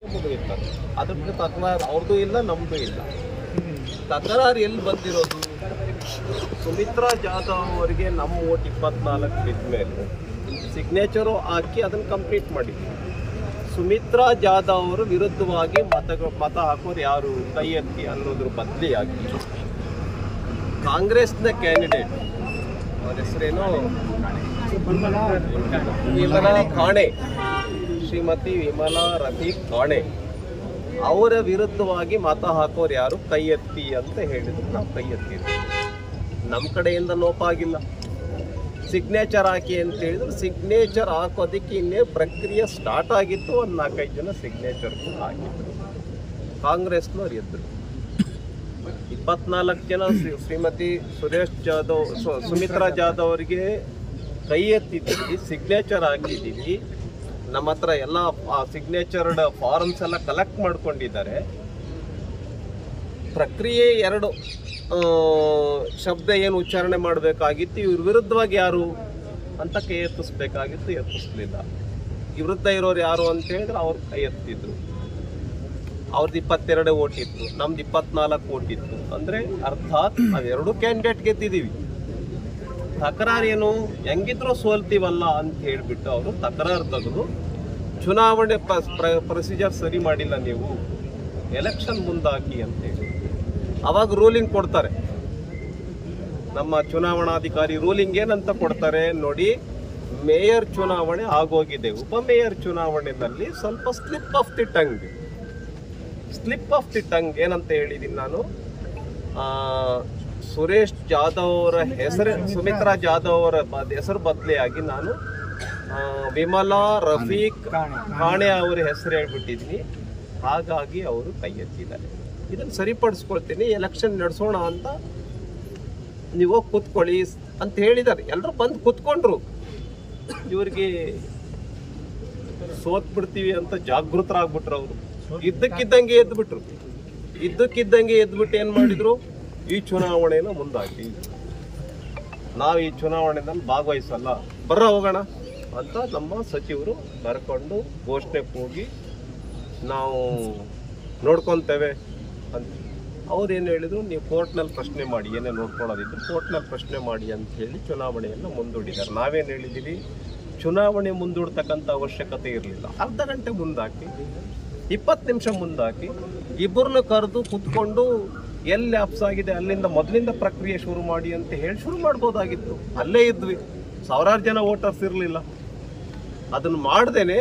ಮುಗಿಯುತ್ತದೆ. ಅದಕ್ಕೆ ತಕರಾರು ಅವ್ರದ್ದು ಇಲ್ಲ, ನಮ್ಮದು ಇಲ್ಲ. ತಕರಾರು ಎಲ್ಲಿ ಬಂದಿರೋದು? ಸುಮಿತ್ರಾ ಜಾಧವ್ ಅವರಿಗೆ ನಮ್ಮ ಓಟ್ 24 ಬಿದ್ದ ಮೇಲೆ ಸಿಗ್ನೇಚರು ಹಾಕಿ ಅದನ್ನು ಕಂಪ್ಲೀಟ್ ಮಾಡಿದ್ವಿ. ಸುಮಿತ್ರಾ ಜಾಧವ್ ಅವರು ವಿರುದ್ಧವಾಗಿ ಮತ ಹಾಕೋರು ಯಾರು ಕೈ ಎತ್ತಿ ಅನ್ನೋದ್ರ ಬದಲಿಯಾಗಿ ಕಾಂಗ್ರೆಸ್ನ ಕ್ಯಾಂಡಿಡೇಟ್ ಅವ್ರ ಹೆಸರೇನು ವಿಮಲಾ ಖಾಣೆ, ಶ್ರೀಮತಿ ವಿಮಲಾ ರಫೀಕ್ ಖಾಣೆ ಅವರ ವಿರುದ್ಧವಾಗಿ ಮತ ಹಾಕೋರು ಯಾರು ಕೈ ಎತ್ತಿ ಅಂತ ಹೇಳಿದ್ರು. ನಾವು ಕೈ ಎತ್ತಿದ್ವಿ. ನಮ್ಮ ಕಡೆಯಿಂದ ನೋಪಾಗಿಲ್ಲ. ಸಿಗ್ನೇಚರ್ ಹಾಕಿ ಅಂತ ಹೇಳಿದ್ರು. ಸಿಗ್ನೇಚರ್ ಹಾಕೋದಕ್ಕೆ ಇನ್ನೇ ಪ್ರಕ್ರಿಯೆ ಸ್ಟಾರ್ಟ್ ಆಗಿತ್ತು. ಒಂದು 4-5 ಜನ ಸಿಗ್ನೇಚರ್ ಹಾಕಿದ್ರು. ಕಾಂಗ್ರೆಸ್ನವ್ರು ಎದ್ರು. 24 ಜನ ಶ್ರೀಮತಿ ಸುಮಿತ್ರಾ ಜಾಧವ್ ಅವರಿಗೆ ಕೈ ಎತ್ತಿದ್ದೀವಿ, ಸಿಗ್ನೇಚರ್ ಹಾಕಿದ್ದೀವಿ. ನಮ್ಮ ಹತ್ರ ಎಲ್ಲ ಸಿಗ್ನೇಚರ್ಡ್ ಫಾರ್ಮ್ಸ್ ಎಲ್ಲ ಕಲೆಕ್ಟ್ ಮಾಡ್ಕೊಂಡಿದ್ದಾರೆ. ಪ್ರಕ್ರಿಯೆ 2 ಶಬ್ದ ಏನು ಉಚ್ಚಾರಣೆ ಮಾಡಬೇಕಾಗಿತ್ತು, ಇವ್ರ ವಿರುದ್ಧವಾಗಿ ಯಾರು ಅಂತ ಕೈ ಎತ್ತಿಸ್ಬೇಕಾಗಿತ್ತು, ಎತ್ತಿಸ್ಲಿಲ್ಲ. ವಿರುದ್ಧ ಇರೋರು ಯಾರು ಅಂತ ಹೇಳಿದ್ರೆ ಅವ್ರು ಕೈ ಎತ್ತಿದ್ರು. ಅವ್ರದ್ದು 22 ಓಟ್ ಇತ್ತು, ನಮ್ದು 24 ಓಟ್ ಇತ್ತು. ಅಂದರೆ ಅರ್ಥಾತ್ ನಾವೆರಡು ಕ್ಯಾಂಡಿಡೇಟ್ ಗೆದ್ದಿದ್ದೀವಿ. ತಕರಾರು ಏನು, ಹೆಂಗಿದ್ರು ಸೋಲ್ತೀವಲ್ಲ ಅಂತ ಹೇಳಿಬಿಟ್ಟು ಅವರು ತಕರಾರು ತೆಗೆದು ಚುನಾವಣೆ ಪ್ರೊಸೀಜರ್ ಸರಿ ಮಾಡಿಲ್ಲ, ನೀವು ಎಲೆಕ್ಷನ್ ಮುಂದಾಕಿ ಅಂತೇಳಿ ಅವಾಗ ರೂಲಿಂಗ್ ಕೊಡ್ತಾರೆ. ನಮ್ಮ ಚುನಾವಣಾಧಿಕಾರಿ ರೂಲಿಂಗ್ ಏನಂತ ಕೊಡ್ತಾರೆ ನೋಡಿ, ಮೇಯರ್ ಚುನಾವಣೆ ಆಗೋಗಿದೆ, ಉಪಮೇಯರ್ ಚುನಾವಣೆಯಲ್ಲಿ ಸ್ವಲ್ಪ ಸ್ಲಿಪ್ ಆಫ್ ದಿ ಟಂಗ್ ಏನಂತ ಹೇಳಿದ್ದೀನಿ ನಾನು. ಸುರೇಶ್ ಜಾಧವ್ ಅವರ ಹೆಸರು, ಸುಮಿತ್ರಾ ಜಾಧವ್ ಅವರ ಹೆಸರು ಬದಲಿಯಾಗಿ ನಾನು ವಿಮಲಾ ರಫೀಕ್ ಖಾಣೆ ಅವರ ಹೆಸರು ಹೇಳ್ಬಿಟ್ಟಿದ್ದೀನಿ. ಹಾಗಾಗಿ ಅವರು ಕೈ ಎತ್ತಿದ್ದಾರೆ. ಇದನ್ನು ಸರಿಪಡಿಸ್ಕೊಳ್ತೀನಿ, ಎಲೆಕ್ಷನ್ ನಡೆಸೋಣ ಅಂತ ನೀವು ಕೂತ್ಕೊಳ್ಳಿ ಅಂತ ಹೇಳಿದ್ದಾರೆ. ಎಲ್ಲರೂ ಬಂದು ಕೂತ್ಕೊಂಡ್ರು. ಇವ್ರಿಗೆ ಸೋತ್ ಬಿಡ್ತೀವಿ ಅಂತ ಜಾಗೃತರಾಗ್ಬಿಟ್ರು. ಅವರು ಇದ್ದಕ್ಕಿದ್ದಂಗೆ ಎದ್ಬಿಟ್ಟು ಏನು ಮಾಡಿದ್ರು, ಈ ಚುನಾವಣೆಯನ್ನು ಮುಂದಾಕಿ ನಾವು ಈ ಚುನಾವಣೆಯಲ್ಲಿ ಭಾಗವಹಿಸಲ್ಲ, ಹೋಗೋಣ ಅಂತ ನಮ್ಮ ಸಚಿವರು ಬರ್ಕೊಂಡು ಘೋಷಣೆ ಹೋಗಿ ನಾವು ನೋಡ್ಕೊತೇವೆ ಅಂತ. ಅವ್ರೇನು ಹೇಳಿದ್ರು, ನೀವು ಕೋರ್ಟ್ನಲ್ಲಿ ಪ್ರಶ್ನೆ ಮಾಡಿ, ಏನೇ ನೋಡ್ಕೊಳ್ಳೋದಿದ್ರು ಕೋರ್ಟ್ನಲ್ಲಿ ಪ್ರಶ್ನೆ ಮಾಡಿ ಅಂತ ಹೇಳಿ ಚುನಾವಣೆಯನ್ನು ಮುಂದೂಡಿದ್ದಾರೆ. ನಾವೇನು ಹೇಳಿದ್ದೀವಿ, ಚುನಾವಣೆ ಮುಂದೂಡ್ತಕ್ಕಂಥ ಅವಶ್ಯಕತೆ ಇರಲಿಲ್ಲ. ಅರ್ಧ ಗಂಟೆ ಮುಂದಾಕಿ, 20 ನಿಮಿಷ ಮುಂದಾಕಿ, ಇಬ್ಬರನ್ನು ಕರೆದು ಕುತ್ಕೊಂಡು ಎಲ್ಲಿ ಲ್ಯಾಪ್ಸ್ ಆಗಿದೆ ಅಲ್ಲಿಂದ ಮೊದಲಿಂದ ಪ್ರಕ್ರಿಯೆ ಶುರು ಮಾಡಿ ಅಂತ ಹೇಳಿ ಶುರು ಮಾಡ್ಬೋದಾಗಿತ್ತು. ಅಲ್ಲೇ ಇದ್ವಿ, ಸಾವಿರಾರು ಜನ ವೋಟರ್ಸ್ ಇರಲಿಲ್ಲ. ಅದನ್ನು ಮಾಡ್ದೇನೆ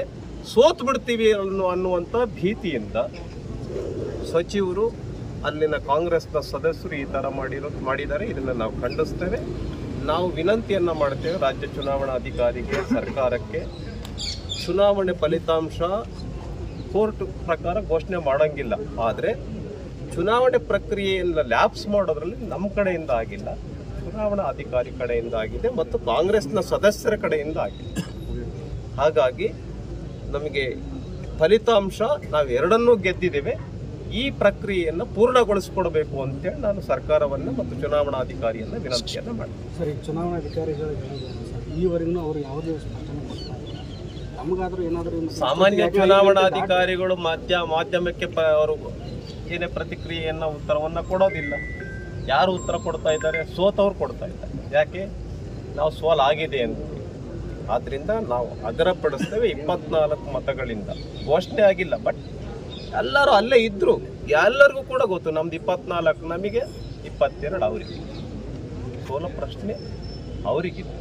ಸೋತ್ ಬಿಡ್ತೀವಿ ಅನ್ನುವಂಥ ಭೀತಿಯಿಂದ ಸಚಿವರು, ಅಲ್ಲಿನ ಕಾಂಗ್ರೆಸ್ನ ಸದಸ್ಯರು ಈ ಥರ ಮಾಡಿದ್ದಾರೆ. ಇದನ್ನು ನಾವು ಖಂಡಿಸ್ತೇವೆ. ನಾವು ವಿನಂತಿಯನ್ನು ಮಾಡ್ತೇವೆ ರಾಜ್ಯ ಚುನಾವಣಾ ಅಧಿಕಾರಿಗೆ, ಸರ್ಕಾರಕ್ಕೆ. ಚುನಾವಣೆ ಫಲಿತಾಂಶ ಕೋರ್ಟ್ ಪ್ರಕಾರ ಘೋಷಣೆ ಮಾಡೋಂಗಿಲ್ಲ, ಆದರೆ ಚುನಾವಣೆ ಪ್ರಕ್ರಿಯೆಯನ್ನು ಲ್ಯಾಪ್ಸ್ ಮಾಡೋದ್ರಲ್ಲಿ ನಮ್ಮ ಕಡೆಯಿಂದ ಆಗಿಲ್ಲ, ಚುನಾವಣಾ ಅಧಿಕಾರಿ ಕಡೆಯಿಂದ ಆಗಿದೆ ಮತ್ತು ಕಾಂಗ್ರೆಸ್ನ ಸದಸ್ಯರ ಕಡೆಯಿಂದ ಆಗಿದೆ. ಹಾಗಾಗಿ ನಮಗೆ ಫಲಿತಾಂಶ ನಾವು ಎರಡನ್ನೂ ಗೆದ್ದಿದ್ದೇವೆ. ಈ ಪ್ರಕ್ರಿಯೆಯನ್ನು ಪೂರ್ಣಗೊಳಿಸಿಕೊಡಬೇಕು ಅಂತೇಳಿ ನಾನು ಸರ್ಕಾರವನ್ನು ಮತ್ತು ಚುನಾವಣಾಧಿಕಾರಿಯನ್ನು ವಿನಂತಿಯನ್ನು ಮಾಡ್ತೀನಿ. ಸರ್, ಈಗ ಚುನಾವಣಾಧಿಕಾರಿಗಳು ಈವರೆಗೂ ಅವರು ಯಾವುದೇ ಸ್ಪಷ್ಟನೆ ಕೊಡ್ತಾರೆ? ನಮಗಾದರೂ ಏನಾದರೂ ಸಾಮಾನ್ಯ ಚುನಾವಣಾಧಿಕಾರಿಗಳು ಮಾಧ್ಯಮಕ್ಕೆ ಅವರು ಏನೇ ಪ್ರತಿಕ್ರಿಯೆಯನ್ನು ಉತ್ತರವನ್ನು ಕೊಡೋದಿಲ್ಲ. ಯಾರು ಉತ್ತರ ಕೊಡ್ತಾ ಇದ್ದಾರೆ? ಸೋತವ್ರು ಕೊಡ್ತಾ ಇದ್ದಾರೆ. ಯಾಕೆ? ನಾವು ಸೋಲಾಗಿದೆ ಅಂತ. ಆದ್ದರಿಂದ ನಾವು ಅಗ್ರಪಡಿಸ್ತೇವೆ. 24 ಮತಗಳಿಂದ ಘೋಷಣೆ ಆಗಿಲ್ಲ, ಬಟ್ ಎಲ್ಲರೂ ಅಲ್ಲೇ ಇದ್ದರು. ಎಲ್ಲರಿಗೂ ಕೂಡ ಗೊತ್ತು, ನಮ್ದು 24, ನಮಗೆ 22 ಅವರಿಗೆ. ಸೋಲೋ ಪ್ರಶ್ನೆ ಅವರಿಗಿತ್ತು.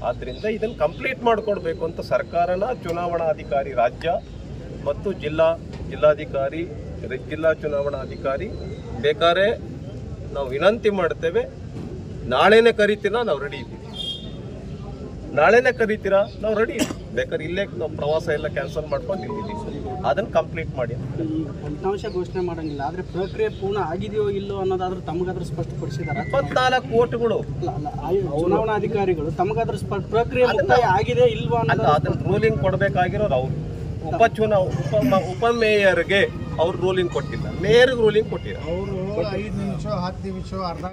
ಆದ್ದರಿಂದ ಇದನ್ನು ಕಂಪ್ಲೀಟ್ ಮಾಡಿಕೊಡ್ಬೇಕು ಅಂತ ಸರ್ಕಾರನ ಚುನಾವಣಾಧಿಕಾರಿ ರಾಜ್ಯ ಮತ್ತು ಜಿಲ್ಲಾಧಿಕಾರಿ, ಜಿಲ್ಲಾ ಚುನಾವಣಾಧಿಕಾರಿ ಬೇಕಾದ್ರೆ ನಾವು ವಿನಂತಿ ಮಾಡ್ತೇವೆ. ನಾಳೆನೇ ಕರಿತೀರಾ? ನಾವು ರೆಡಿ ಇದ್ದೀವಿ. ನಾಳೆನೇ ಕರಿತೀರಾ? ನಾವು ರೆಡಿ ಇದ್ದೀವಿ. ಬೇಕಾದ್ರೆ ಇಲ್ಲೇ ನಾವು ಪ್ರವಾಸ ಎಲ್ಲ ಕ್ಯಾನ್ಸಲ್ ಮಾಡ್ಕೊಂಡು ಇಲ್ಲಿದ್ದೀವಿ. ಅದನ್ನು ಕಂಪ್ಲೀಟ್ ಮಾಡಿ. ಫಲಿತಾಂಶ ಘೋಷಣೆ ಮಾಡೋಂಗಿಲ್ಲ, ಆದರೆ ಪ್ರಕ್ರಿಯೆ ಪೂರ್ಣ ಆಗಿದೆಯೋ ಇಲ್ಲೋ ಅನ್ನೋದಾದ್ರೂ ತಮಗಾದ್ರೂ ಸ್ಪಷ್ಟಪಡಿಸಿದ್ದಾರೆ. 24 ಓಟ್ಗಳು ಚುನಾವಣಾಧಿಕಾರಿಗಳು ತಮಗಾದ್ರೂ ಪ್ರಕ್ರಿಯೆ ಮುಕ್ತಾಯ ಆಗಿದೆ ಇಲ್ವಾ ಅನ್ನೋದು ಅದನ್ನು ರೂಲಿಂಗ್ ಕೊಡಬೇಕಾಗಿರೋರು ಅವರು. ಉಪಮೇಯರ್ಗೆ ಅವ್ರು ರೂಲಿಂಗ್ ಕೊಟ್ಟಿಲ್ಲ, ಮೇಯರ್ಗೆ ರೂಲಿಂಗ್ ಕೊಟ್ಟಿಲ್ಲ. ಅವರು 5 ನಿಮಿಷ 10 ನಿಮಿಷ ಅರ್ಧ